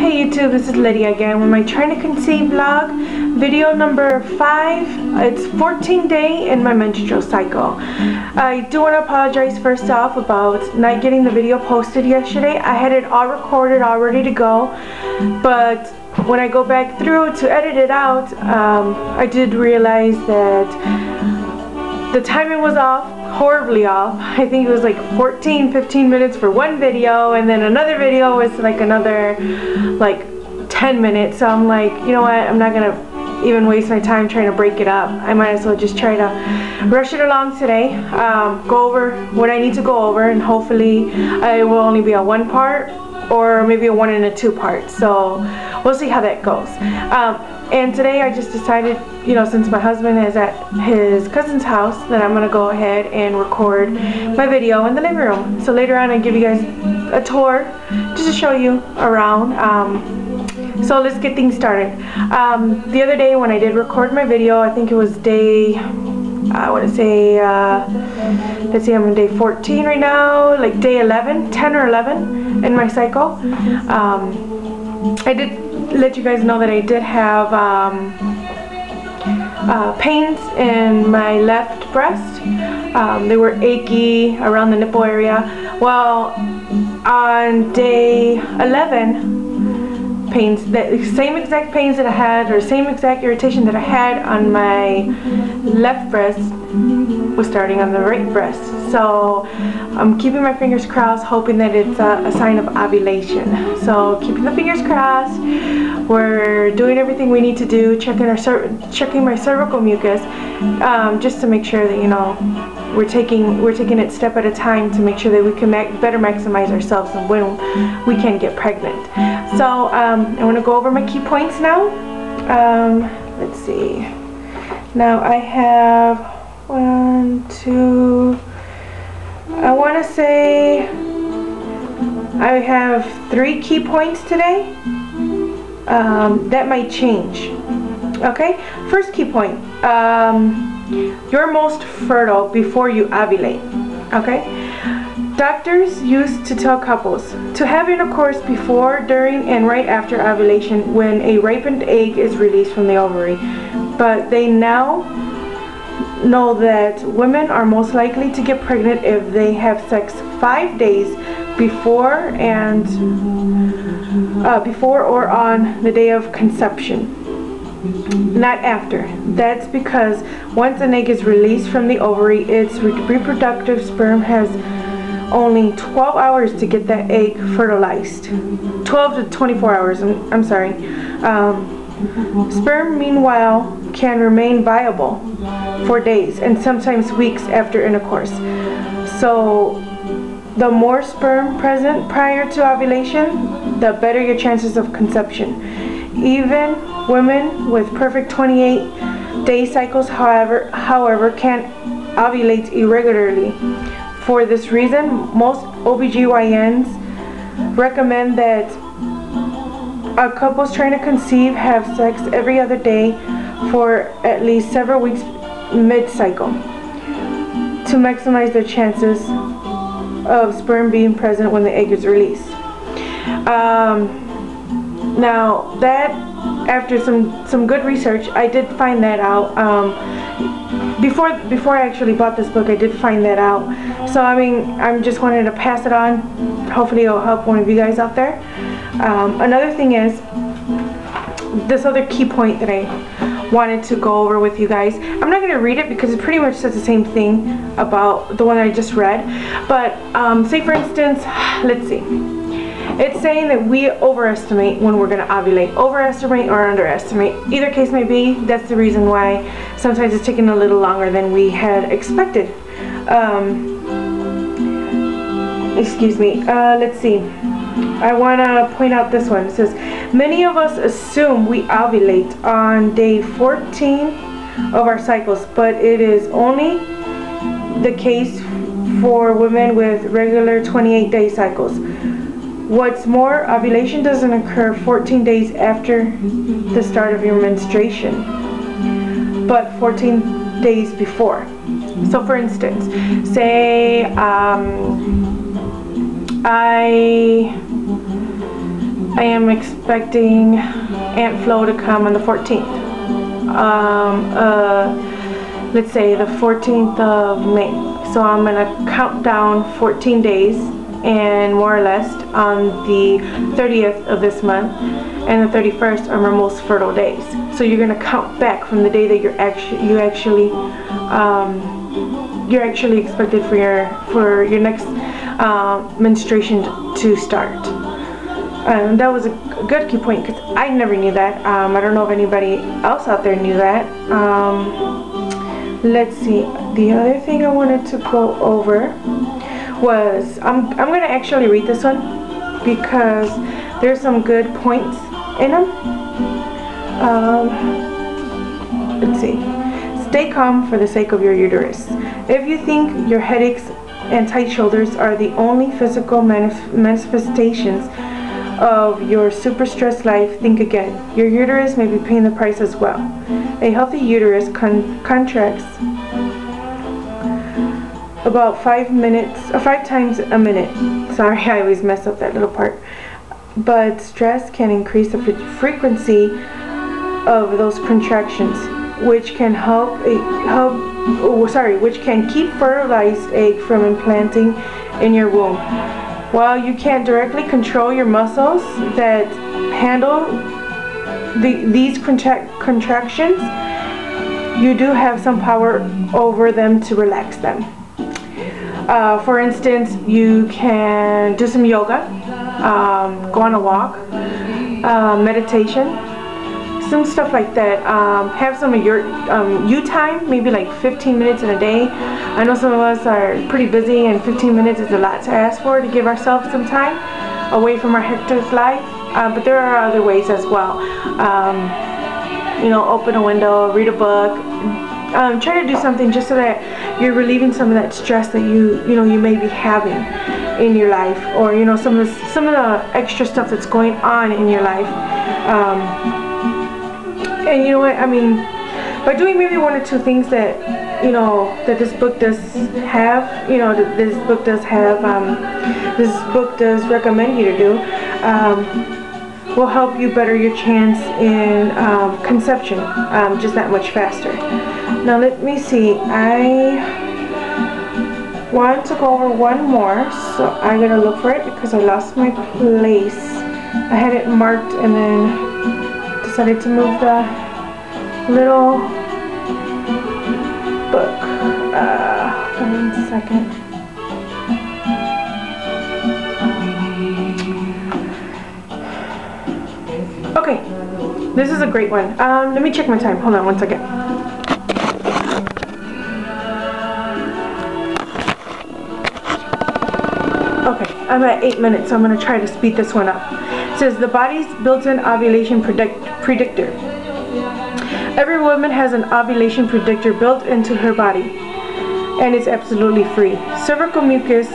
Hey YouTube, this is Lydia again with my Trying to Conceive vlog, video number 5. It's 14th day in my menstrual cycle. I do want to apologize first off about not getting the video posted yesterday. I had it all recorded, all ready to go, but when I go back through to edit it out, I did realize that the timing was off. Horribly off. I think it was like 15 minutes for one video, and then another video was like another 10 minutes. So I'm like, you know what, I'm not gonna even waste my time trying to break it up. I might as well just try to rush it along today, go over what I need to go over, and hopefully it will only be a 1 part or maybe a 1 and a 2 part. So we'll see how that goes. And today I just decided, you know, since my husband is at his cousin's house, that I'm gonna go ahead and record my video in the living room. So later on I'll give you guys a tour just to show you around. So let's get things started. The other day when I did record my video, I think it was day, I want to say, let's see, I'm on day 14 right now, like day 11, 10 or 11 in my cycle. I did let you guys know that I did have pains in my left breast. They were achy around the nipple area. Well, on day 11, pains, the same exact pains that I had, or same exact irritation that I had on my left breast, was starting on the right breast. So I'm keeping my fingers crossed, hoping that it's a sign of ovulation. So keeping the fingers crossed. We're doing everything we need to do, checking my cervical mucus, just to make sure that, you know, we're taking it step at a time to make sure that we can better maximize ourselves and when we can get pregnant. So I want to go over my key points now. Let's see. Now I have 1, 2. I want to say I have 3 key points today. That might change. Okay, first key point, you're most fertile before you ovulate. Okay, doctors used to tell couples to have intercourse before, during, and right after ovulation when a ripened egg is released from the ovary, but they now know that women are most likely to get pregnant if they have sex 5 days before or on the day of conception, not after. That's because once an egg is released from the ovary, its reproductive sperm has only 12 hours to get that egg fertilized. 12 to 24 hours, I'm sorry. Sperm, meanwhile, can remain viable for days and sometimes weeks after intercourse. So the more sperm present prior to ovulation, the better your chances of conception. Even women with perfect 28-day cycles, however, can ovulate irregularly. For this reason, most OBGYNs recommend that couples trying to conceive have sex every other day for at least several weeks mid-cycle to maximize their chances of sperm being present when the egg is released. Now that, after some good research, I did find that out. Before I actually bought this book, I did find that out. So I mean, I'm just wanted to pass it on. Hopefully it'll help one of you guys out there. Another thing is, this other key point that I wanted to go over with you guys. I'm not going to read it because it pretty much says the same thing about the one I just read. But say for instance, let's see. It's saying that we overestimate when we're going to ovulate. Overestimate or underestimate. Either case may be, that's the reason why sometimes it's taking a little longer than we had expected. Excuse me. Let's see. I want to point out this one. It says, many of us assume we ovulate on day 14 of our cycles, but it is only the case for women with regular 28-day cycles. What's more, ovulation doesn't occur 14 days after the start of your menstruation, but 14 days before. So for instance, say I I am expecting Aunt Flo to come on the 14th. Let's say the 14th of May. So I'm gonna count down 14 days, and more or less on the 30th of this month and the 31st are my most fertile days. So you're gonna count back from the day that you're actually expected for your next menstruation to start. That was a good key point because I never knew that. I don't know if anybody else out there knew that. Let's see. The other thing I wanted to go over was I'm gonna actually read this one because there's some good points in them. Let's see. Stay calm for the sake of your uterus. If you think your headaches and tight shoulders are the only physical manifestations of your super stressed life, think again. Your uterus may be paying the price as well. A healthy uterus contracts about 5 times a minute. Sorry, I always mess up that little part. But stress can increase the frequency of those contractions, which can which can keep fertilized egg from implanting in your womb. While you can't directly control your muscles that handle these contractions, you do have some power over them to relax them. For instance, you can do some yoga, go on a walk, meditation, some stuff like that. Have some of your you time, maybe like 15 minutes in a day. I know some of us are pretty busy and 15 minutes is a lot to ask for, to give ourselves some time away from our hectic life, but there are other ways as well. You know, open a window, read a book, try to do something just so that you're relieving some of that stress that you may be having in your life, or some of the extra stuff that's going on in your life. And you know what, I mean, by doing maybe one or two things that that this book does have, this book does recommend you to do, will help you better your chance in conception just that much faster. Now let me see, I want to go over one more, so I gotta look for it because I lost my place. I had it marked and then decided to move the little book. 1 second. Okay, this is a great one. Let me check my time. Hold on 1 second. Okay, I'm at 8 minutes, so I'm going to try to speed this one up. It says the body's built-in ovulation predictor. Every woman has an ovulation predictor built into her body, and it's absolutely free. Cervical mucus,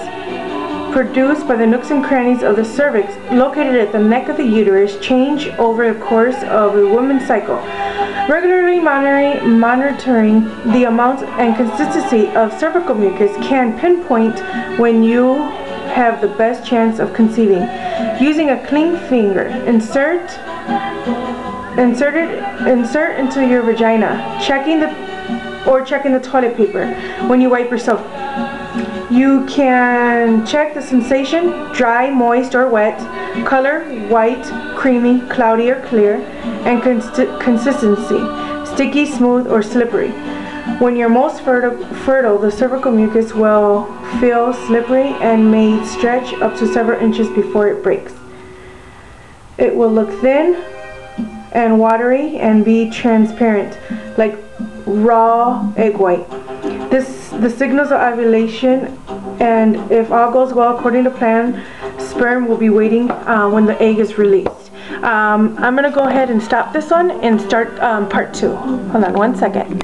produced by the nooks and crannies of the cervix, located at the neck of the uterus, change over the course of a woman's cycle. Regularly monitoring the amount and consistency of cervical mucus can pinpoint when you have the best chance of conceiving. Using a clean finger, insert into your vagina, checking the toilet paper when you wipe yourself. You can check the sensation: dry, moist, or wet; color: white, creamy, cloudy, or clear; and consistency: sticky, smooth, or slippery. When you're most fertile, the cervical mucus will feel slippery and may stretch up to several inches before it breaks. It will look thin and watery and be transparent, like raw egg white. The signals of ovulation, and if all goes well according to plan, sperm will be waiting when the egg is released. I'm going to go ahead and stop this one and start part 2. Hold on 1 second.